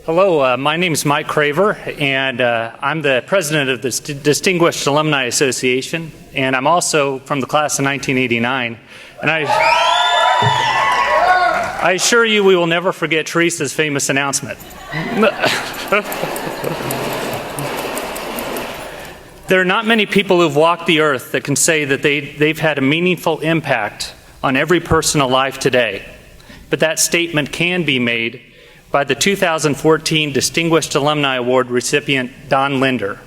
Hello, my name is Mike Craver, and I'm the president of the Distinguished Alumni Association, and I'm also from the class of 1989. And I assure you we will never forget Teresa's famous announcement. There are not many people who've walked the earth that can say that they've had a meaningful impact on every person alive today, but that statement can be made by the 2014 Distinguished Alumni Award recipient, Don Linder.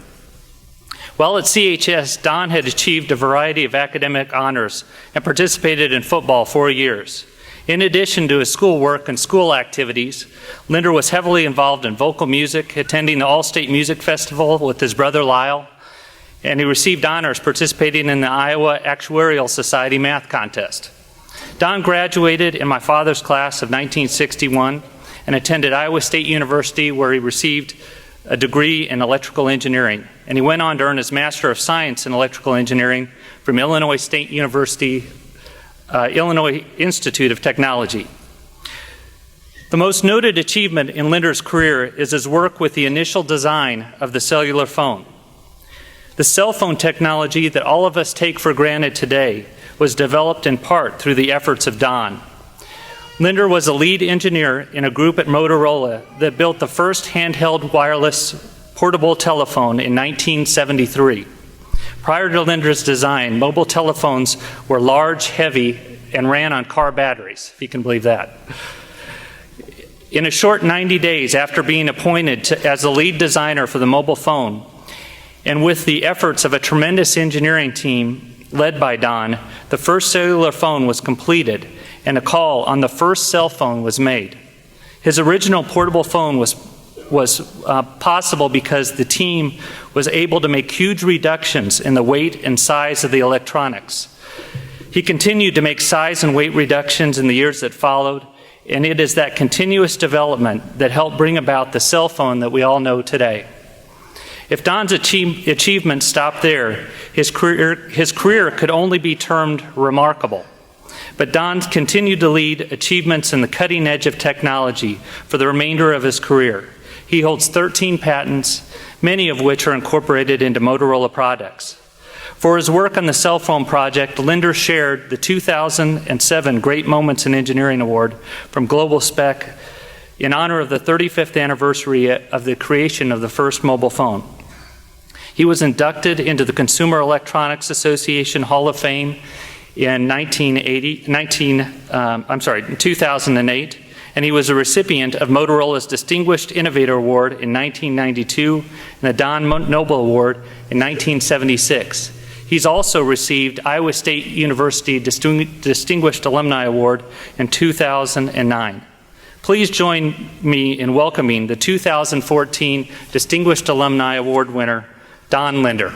While at CHS, Don had achieved a variety of academic honors and participated in football 4 years. In addition to his schoolwork and school activities, Linder was heavily involved in vocal music, attending the All-State Music Festival with his brother Lyle, and he received honors participating in the Iowa Actuarial Society math contest. Don graduated in my father's class of 1961 and attended Iowa State University, where he received a degree in electrical engineering. And he went on to earn his Master of Science in Electrical Engineering from Illinois State University, Illinois Institute of Technology. The most noted achievement in Linder's career is his work with the initial design of the cellular phone. The cell phone technology that all of us take for granted today was developed in part through the efforts of Don. Linder was a lead engineer in a group at Motorola that built the first handheld wireless portable telephone in 1973. Prior to Linder's design, mobile telephones were large, heavy, and ran on car batteries, if you can believe that. In a short 90 days after being appointed as the lead designer for the mobile phone, and with the efforts of a tremendous engineering team led by Don, the first cellular phone was completed and a call on the first cell phone was made. His original portable phone was possible because the team was able to make huge reductions in the weight and size of the electronics. He continued to make size and weight reductions in the years that followed, and it is that continuous development that helped bring about the cell phone that we all know today. If Don's achievement stopped there, his career could only be termed remarkable. But Don continued to lead achievements in the cutting edge of technology for the remainder of his career. He holds 13 patents, many of which are incorporated into Motorola products. For his work on the cell phone project, Linder shared the 2007 Great Moments in Engineering Award from Global Spec in honor of the 35th anniversary of the creation of the first mobile phone. He was inducted into the Consumer Electronics Association Hall of Fame in 2008, and he was a recipient of Motorola's Distinguished Innovator Award in 1992 and the Don Noble Award in 1976. He's also received Iowa State University Distinguished Alumni Award in 2009. Please join me in welcoming the 2014 Distinguished Alumni Award winner, Don Linder.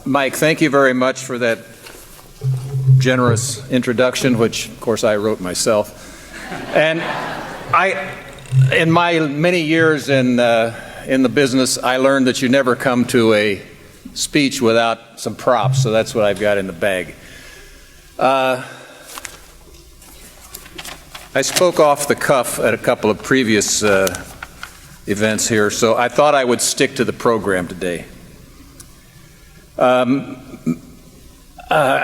Mike, thank you very much for that generous introduction, which, of course, I wrote myself. And in my many years in the business, I learned that you never come to a speech without some props, so that's what I've got in the bag. I spoke off the cuff at a couple of previous events here, so I thought I would stick to the program today. I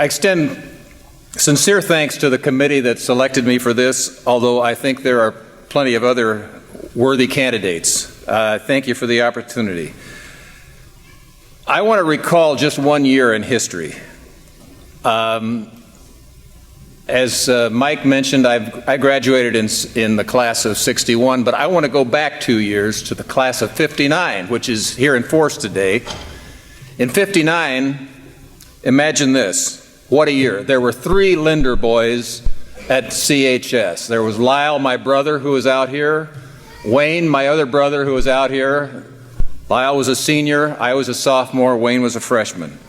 extend sincere thanks to the committee that selected me for this, although I think there are plenty of other worthy candidates. Thank you for the opportunity. I want to recall just 1 year in history. As Mike mentioned, I graduated in the class of 61, but I want to go back 2 years to the class of 59, which is here in force today. In 59, imagine this, what a year. There were 3 Linder boys at CHS. There was Lyle, my brother, who was out here, Wayne, my other brother, who was out here. Lyle was a senior, I was a sophomore, Wayne was a freshman.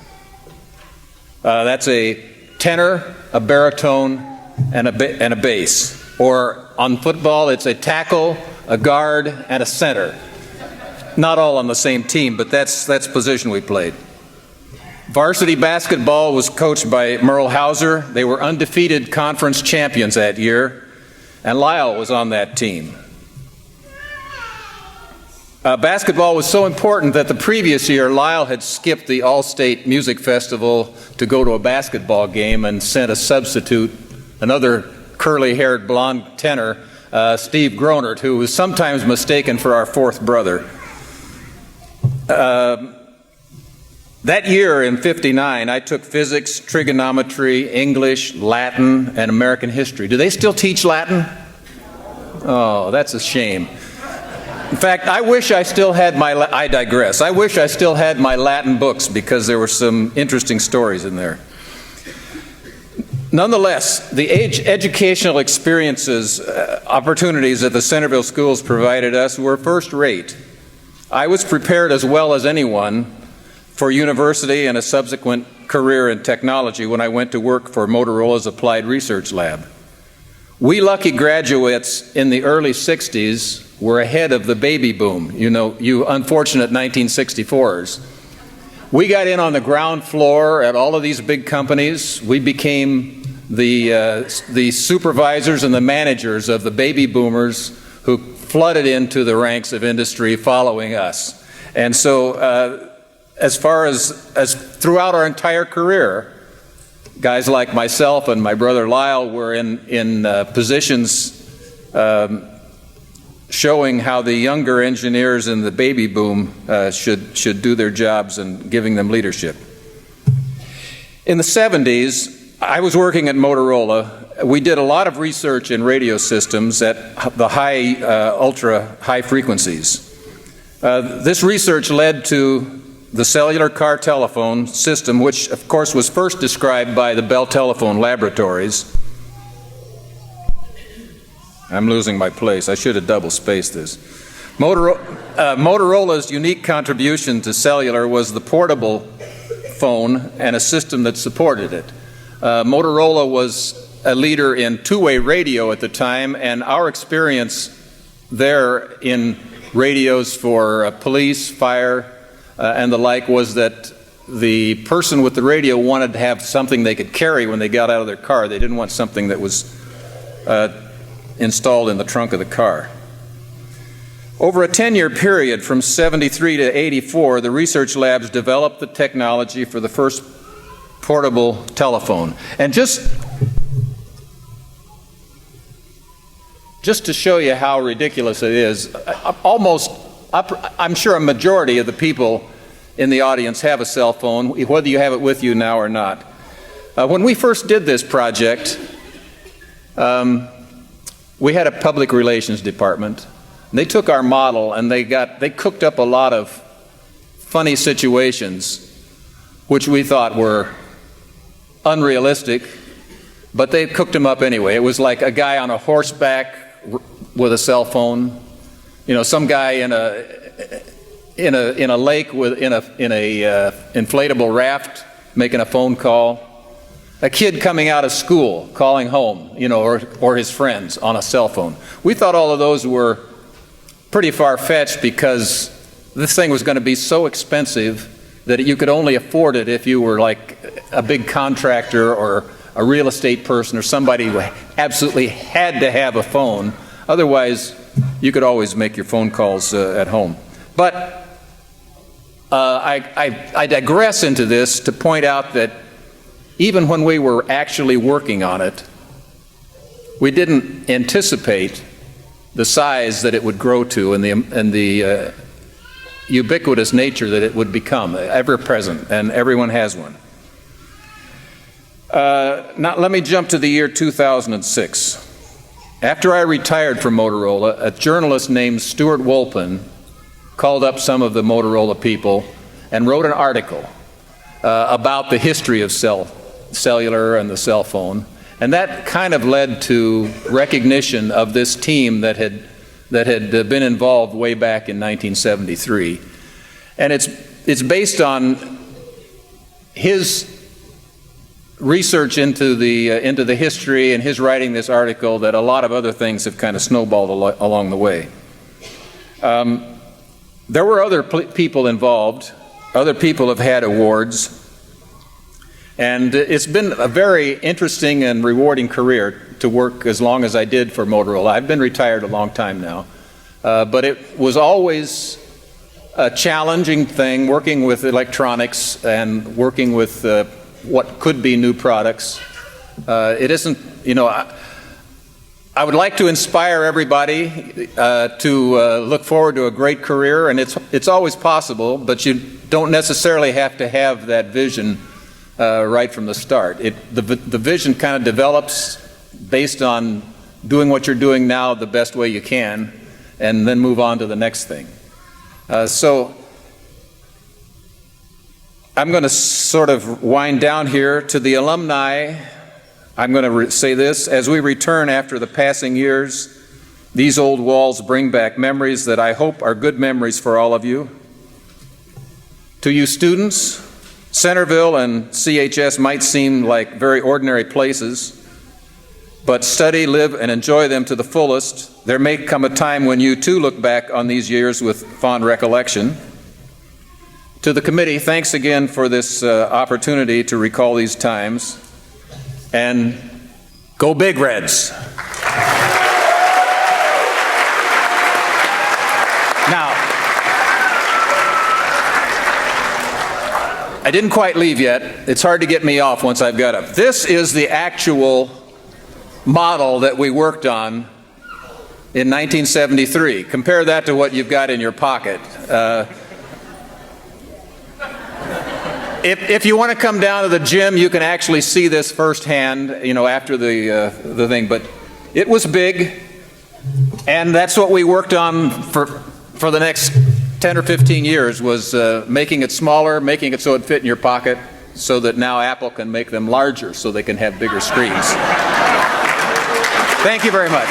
That's a tenor, a baritone, and a bass. Or on football, it's a tackle, a guard, and a center. Not all on the same team, but that's the position we played. Varsity basketball was coached by Merle Hauser. They were undefeated conference champions that year, and Lyle was on that team. Basketball was so important that the previous year, Lyle had skipped the All-State Music Festival to go to a basketball game and sent a substitute, another curly-haired blonde tenor, Steve Gronert, who was sometimes mistaken for our fourth brother. That year in '59, I took physics, trigonometry, English, Latin, and American history. Do they still teach Latin? Oh, that's a shame. In fact, I wish I still had I digress. I wish I still had my Latin books because there were some interesting stories in there. Nonetheless, the educational experiences, opportunities that the Centerville schools provided us were first rate. I was prepared as well as anyone for university and a subsequent career in technology when I went to work for Motorola's Applied Research Lab. We lucky graduates in the early 60s were ahead of the baby boom, you unfortunate 1964ers. We got in on the ground floor at all of these big companies. We became the supervisors and the managers of the baby boomers who flooded into the ranks of industry following us. And so as far as throughout our entire career, guys like myself and my brother Lyle were in positions showing how the younger engineers in the baby boom should do their jobs and giving them leadership. In the 70s, I was working at Motorola. We did a lot of research in radio systems at the ultra high frequencies. This research led to the cellular car telephone system, which of course was first described by the Bell Telephone Laboratories. I'm losing my place. I should have double-spaced this. Motorola's unique contribution to cellular was the portable phone and a system that supported it. Motorola was a leader in two-way radio at the time, and our experience there in radios for police, fire, and the like was that the person with the radio wanted to have something they could carry when they got out of their car. They didn't want something that was installed in the trunk of the car. Over a 10-year period from 73 to 84, the research labs developed the technology for the first portable telephone. And just to show you how ridiculous it is, I'm sure a majority of the people in the audience have a cell phone, whether you have it with you now or not. When we first did this project, we had a public relations department. And they took our model and they cooked up a lot of funny situations which we thought were unrealistic, but they cooked them up anyway. It was like a guy on a horseback with a cell phone, some guy in a lake in a inflatable raft making a phone call. A kid coming out of school, calling home, or his friends on a cell phone. We thought all of those were pretty far-fetched because this thing was going to be so expensive that you could only afford it if you were like a big contractor or a real estate person or somebody who absolutely had to have a phone. Otherwise, you could always make your phone calls at home. But I digress into this to point out that even when we were actually working on it, we didn't anticipate the size that it would grow to and the ubiquitous nature that it would become, ever present, and everyone has one. Now let me jump to the year 2006. After I retired from Motorola, a journalist named Stuart Wolpin called up some of the Motorola people and wrote an article about the history of cellular and the cell phone. And that kind of led to recognition of this team that had been involved way back in 1973. And it's based on his research into the history and his writing this article that a lot of other things have kind of snowballed along the way. There were other people involved. Other people have had awards. And it's been a very interesting and rewarding career to work as long as I did for Motorola. I've been retired a long time now. But it was always a challenging thing, working with electronics and working with what could be new products. It isn't, I would like to inspire everybody to look forward to a great career, and it's always possible, but you don't necessarily have to have that vision right from the start. The vision kind of develops based on doing what you're doing now the best way you can, and then move on to the next thing. So I'm going to sort of wind down here. To the alumni, I'm going to say this: as we return after the passing years, these old walls bring back memories that I hope are good memories for all of you. To you students, Centerville and CHS might seem like very ordinary places, but study, live, and enjoy them to the fullest. There may come a time when you too look back on these years with fond recollection. To the committee, thanks again for this opportunity to recall these times. And go Big Reds! Now, I didn't quite leave yet. It's hard to get me off once I've got up. This is the actual model that we worked on in 1973. Compare that to what you've got in your pocket. If you want to come down to the gym, you can actually see this firsthand, after the thing. But it was big, and that's what we worked on for the next 10 or 15 years, was making it smaller, making it so it fit in your pocket, so that now Apple can make them larger so they can have bigger screens. Thank you very much.